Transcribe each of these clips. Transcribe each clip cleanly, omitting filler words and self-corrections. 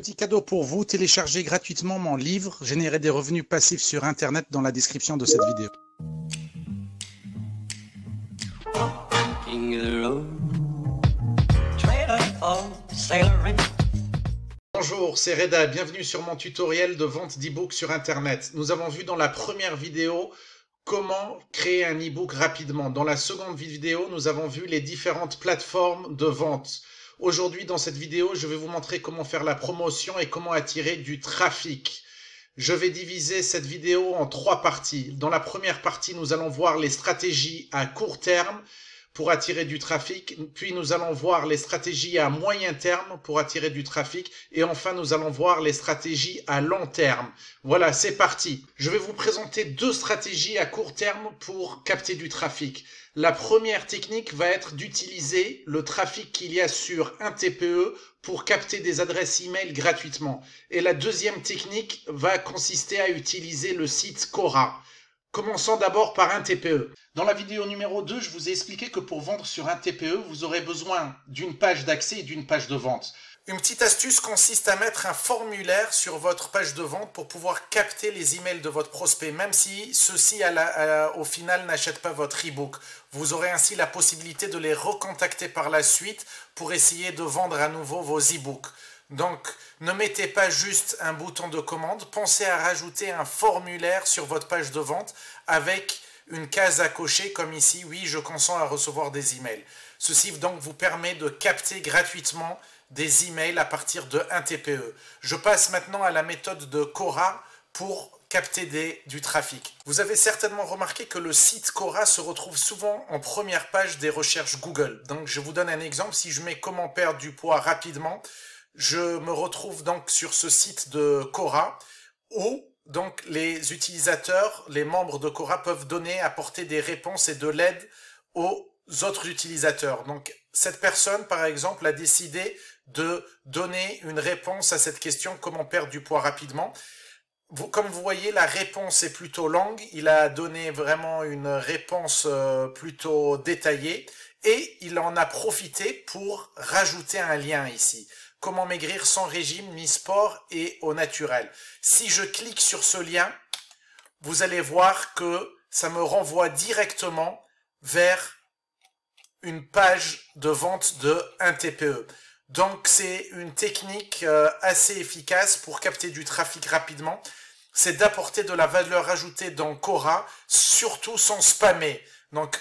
Petit cadeau pour vous, téléchargez gratuitement mon livre « Générer des revenus passifs sur Internet » dans la description de cette vidéo. Bonjour, c'est Reda, bienvenue sur mon tutoriel de vente d'e-book sur Internet. Nous avons vu dans la première vidéo comment créer un e-book rapidement. Dans la seconde vidéo, nous avons vu les différentes plateformes de vente. Aujourd'hui, dans cette vidéo, je vais vous montrer comment faire la promotion et comment attirer du trafic. Je vais diviser cette vidéo en 3 parties. Dans la première partie, nous allons voir les stratégies à court terme pour attirer du trafic. Puis, nous allons voir les stratégies à moyen terme pour attirer du trafic. Et enfin, nous allons voir les stratégies à long terme. Voilà, c'est parti. Je vais vous présenter 2 stratégies à court terme pour capter du trafic. La première technique va être d'utiliser le trafic qu'il y a sur un TPE pour capter des adresses email gratuitement. Et la deuxième technique va consister à utiliser le site Quora. Commençons d'abord par un TPE. Dans la vidéo numéro 2, je vous ai expliqué que pour vendre sur un TPE, vous aurez besoin d'une page d'accès et d'une page de vente. Une petite astuce consiste à mettre un formulaire sur votre page de vente pour pouvoir capter les emails de votre prospect, même si ceux-ci au final n'achètent pas votre e-book. Vous aurez ainsi la possibilité de les recontacter par la suite pour essayer de vendre à nouveau vos e-books. Donc, ne mettez pas juste un bouton de commande, pensez à rajouter un formulaire sur votre page de vente avec une case à cocher comme ici, oui, je consens à recevoir des emails. Ceci donc vous permet de capter gratuitement des emails à partir de un TPE. Je passe maintenant à la méthode de Quora pour capter du trafic. Vous avez certainement remarqué que le site Quora se retrouve souvent en première page des recherches Google. Donc je vous donne un exemple, si je mets comment perdre du poids rapidement, je me retrouve donc sur ce site de Quora où donc les utilisateurs, les membres de Quora peuvent apporter des réponses et de l'aide aux autres utilisateurs. Donc cette personne par exemple a décidé de donner une réponse à cette question, comment perdre du poids rapidement. Comme vous voyez, la réponse est plutôt longue, il a donné vraiment une réponse plutôt détaillée et il en a profité pour rajouter un lien ici. Comment maigrir sans régime ni sport et au naturel. Si je clique sur ce lien, vous allez voir que ça me renvoie directement vers une page de vente de un TPE. Donc c'est une technique assez efficace pour capter du trafic rapidement. C'est d'apporter de la valeur ajoutée dans Quora, surtout sans spammer. Donc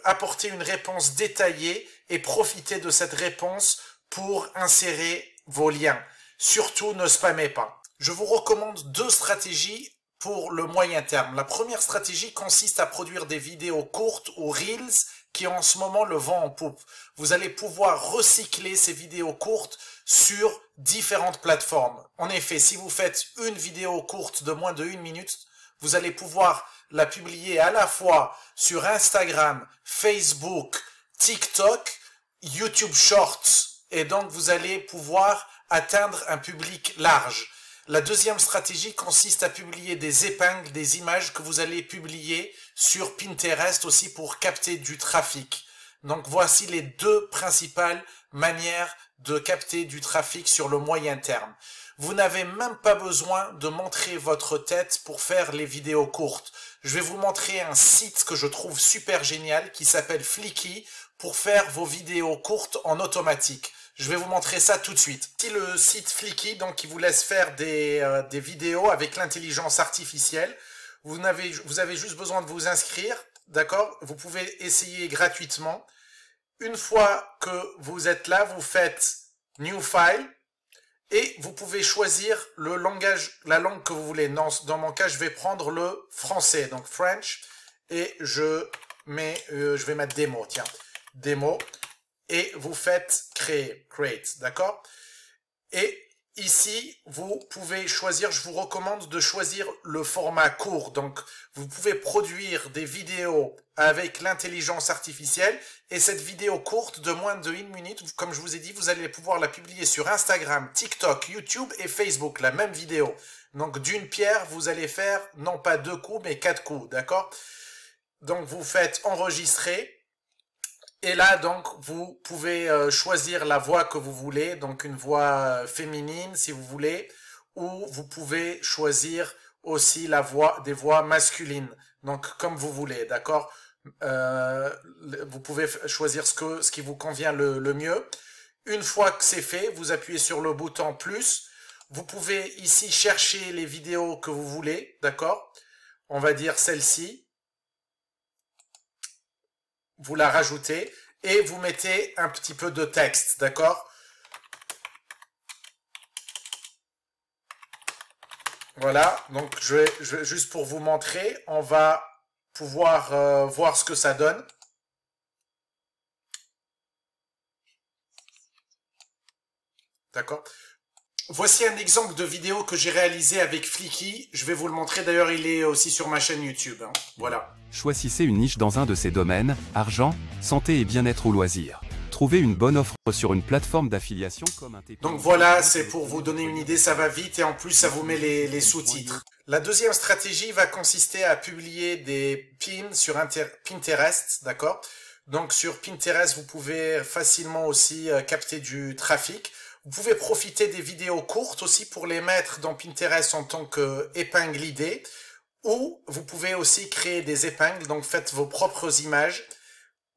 apporter une réponse détaillée et profiter de cette réponse pour insérer vos liens. Surtout, ne spammez pas. Je vous recommande 2 stratégies pour le moyen terme. La première stratégie consiste à produire des vidéos courtes ou Reels qui en ce moment le vent en poupe. Vous allez pouvoir recycler ces vidéos courtes sur différentes plateformes. En effet, si vous faites une vidéo courte de moins de 1 minute, vous allez pouvoir la publier à la fois sur Instagram, Facebook, TikTok, YouTube Shorts. Et donc, vous allez pouvoir atteindre un public large. La deuxième stratégie consiste à publier des épingles, des images que vous allez publier sur Pinterest aussi pour capter du trafic. Donc, voici les 2 principales manières de capter du trafic sur le moyen terme. Vous n'avez même pas besoin de montrer votre tête pour faire les vidéos courtes. Je vais vous montrer un site que je trouve super génial qui s'appelle Flicky pour faire vos vidéos courtes en automatique. Je vais vous montrer ça tout de suite. Ici le site Flicky, donc qui vous laisse faire des vidéos avec l'intelligence artificielle. Vous avez juste besoin de vous inscrire, d'accord? Vous pouvez essayer gratuitement. Une fois que vous êtes là, vous faites New File et vous pouvez choisir le langage, la langue que vous voulez. Dans mon cas, je vais prendre le français, donc French, et je vais mettre démo, tiens, démo. Et vous faites créer, create, d'accord? Et ici, vous pouvez choisir, je vous recommande de choisir le format court. Donc, vous pouvez produire des vidéos avec l'intelligence artificielle. Et cette vidéo courte de moins de 1 minute, comme je vous ai dit, vous allez pouvoir la publier sur Instagram, TikTok, YouTube et Facebook, la même vidéo. Donc, d'une pierre, vous allez faire non pas 2 coups, mais 4 coups, d'accord? Donc, vous faites enregistrer. Et là, donc, vous pouvez choisir la voix que vous voulez, donc une voix féminine si vous voulez, ou vous pouvez choisir aussi des voix masculines, donc comme vous voulez, d'accord? Vous pouvez choisir ce qui vous convient le mieux. Une fois que c'est fait, vous appuyez sur le bouton plus. Vous pouvez ici chercher les vidéos que vous voulez, d'accord? On va dire celle-ci. Vous la rajoutez et vous mettez un petit peu de texte, d'accord? Voilà, donc juste pour vous montrer, on va pouvoir voir ce que ça donne. D'accord? Voici un exemple de vidéo que j'ai réalisé avec Flicky. Je vais vous le montrer. D'ailleurs, il est aussi sur ma chaîne YouTube. Hein. Voilà. Choisissez une niche dans un de ces domaines, argent, santé et bien-être ou loisirs. Trouvez une bonne offre sur une plateforme d'affiliation comme un TP. Donc voilà, c'est pour vous donner une idée, ça va vite et en plus ça vous met les sous-titres. La deuxième stratégie va consister à publier des pins sur Pinterest, d'accord? Donc sur Pinterest, vous pouvez facilement aussi capter du trafic. Vous pouvez profiter des vidéos courtes aussi pour les mettre dans Pinterest en tant qu'épingle idée. Ou vous pouvez aussi créer des épingles, donc faites vos propres images.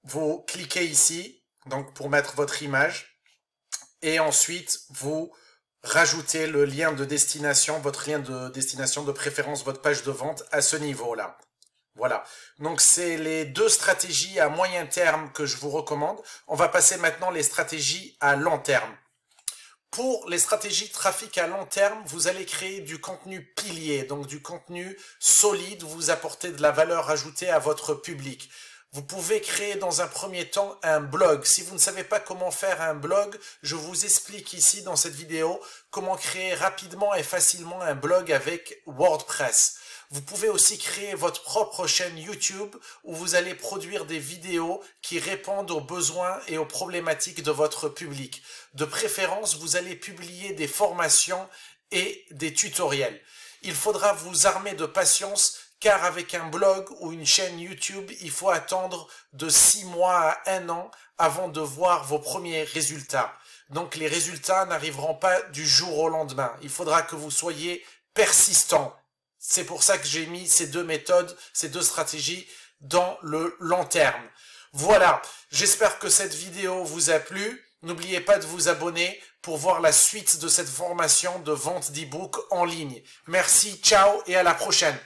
Vous cliquez ici, donc pour mettre votre image. Et ensuite, vous rajoutez le lien de destination, votre lien de destination de préférence, votre page de vente à ce niveau-là. Voilà, donc c'est les deux stratégies à moyen terme que je vous recommande. On va passer maintenant les stratégies à long terme. Pour les stratégies de trafic à long terme, vous allez créer du contenu pilier, donc du contenu solide, vous apportez de la valeur ajoutée à votre public. Vous pouvez créer dans un premier temps un blog. Si vous ne savez pas comment faire un blog, je vous explique ici dans cette vidéo comment créer rapidement et facilement un blog avec WordPress. Vous pouvez aussi créer votre propre chaîne YouTube où vous allez produire des vidéos qui répondent aux besoins et aux problématiques de votre public. De préférence, vous allez publier des formations et des tutoriels. Il faudra vous armer de patience car avec un blog ou une chaîne YouTube, il faut attendre de 6 mois à 1 an avant de voir vos premiers résultats. Donc les résultats n'arriveront pas du jour au lendemain. Il faudra que vous soyez persistant. C'est pour ça que j'ai mis ces deux méthodes, ces deux stratégies dans le long terme. Voilà, j'espère que cette vidéo vous a plu. N'oubliez pas de vous abonner pour voir la suite de cette formation de vente d'e-book en ligne. Merci, ciao et à la prochaine.